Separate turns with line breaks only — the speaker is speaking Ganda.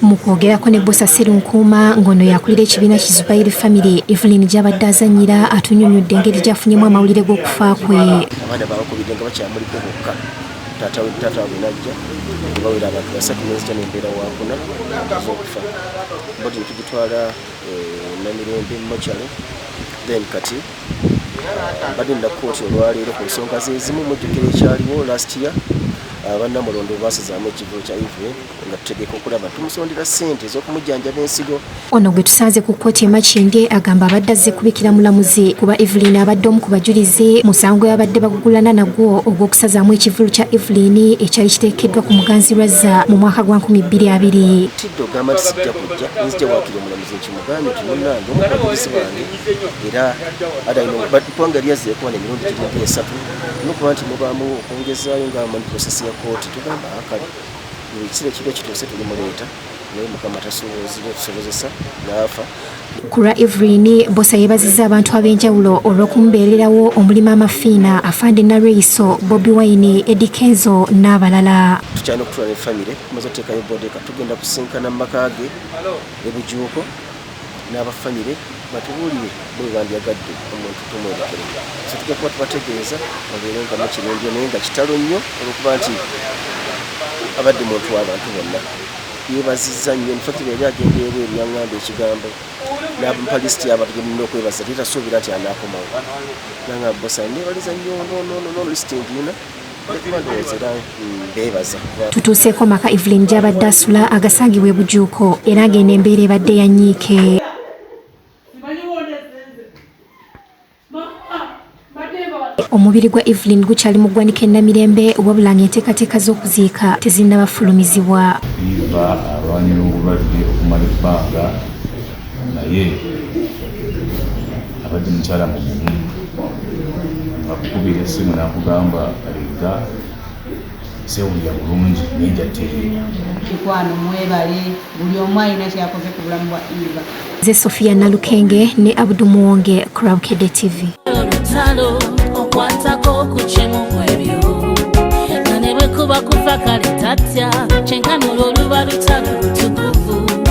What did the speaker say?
Mu kwogerako ne Bosa Sserunkuuma ng'ono yakulira ekibiina ki Sumayiyah Family, Evelyn gy'abadde azannyira atunnyonnyodde engeri gy'afunyemu amawulire g'okufa kwe.
Abaana baakubidde nga bakyamuliko bokka. Taata we najja bawera abantu basatu n'ezija n'embeera waakuna okufa. Bodi ne tugitwala Namirembe mochale, then kati badde nda kkooti olwaleero ku nsonga z'ezimu mujjukira ekyaliwo last year bannamulondo baasizaamu ekivvulu kya Evelyn nga tutegeeka okulaba tumusondera ssente ez'okumujjanjaba ensigo.
Ono gwe tusanze ku kkooti Makindye agamba abadde azze kubikira mulamuzi kuba Evelyn abadde omu ku bajulizi musango yabadde bagugulana nagwo ogw'okusazaamu ekivvulu kya Evelyn ekyali kiteekeddwa ku Muganzirwazza mu mwaka gwa 2020.
Tiddo gamba nti sijja kujja nzija waakiri omulamuzi ekimugambe nti munnange omu ku bajulizi bange era adayinopanga yali yazzeeko wano emirundi giringa esatu nokuba nti mubaamu okwongezaayo nga mu prosesi ya kkooti tugamba akali ekiro ekiro kituuse tulimuleeta naye Mukama tusobozesa n'afa.
Ku lwa Evelyn, Bosa yeebazizza abantu ab'enjawulo olw'okumubeererawo omulimu amafiina Afande Nareiso, Bobi Wine, Eddie Kenzo n'abalala.
Tukyalina okutwala ne famire tumaze okuteekayo bodeka tugenda kusinkana mu maka ge ebujuuko n'abafamire batubuulire bwe bandyagadde omuntu tumwolekere. So tujja kuba tubategeeza babeere nga mukirungi naye nga kitalo nnyo olw'okuba nti abadde muntu w'abantu bonna. Yeebazizza nnyo infacti yali agenda ebweru yaŋŋamba ekigambo n'abapalisiti abantu gye mulina okwebaza tetasuubira nti anaakomawo naŋŋamba Bosa neebaliza nnyo no listing ina ekuba ndowooza era beebaza.
Tutuuseeko maka Evelyn gy'abadde asula agasangibwa e Bujuuko era ng'eno embeera ebadde yanyiike. Omubiri gwa Evelyn gukyali mu ggwanika e Namirembe wabula ng'enteekateeka z'okuziika tezinnabafulumizibwa.
Iva alwanyira obulwadde okumala ebbanga naye abadde mukyala mugumu akukubira essimu n'akugamba alinga sewulira bulungi naye jatteerera.
Mikwano mwebale buli omu alina kyakoze ku bulamu bwa Eva.
Ze Sophia Nalukenge ne Abdul Muwonge, Bukedde TV.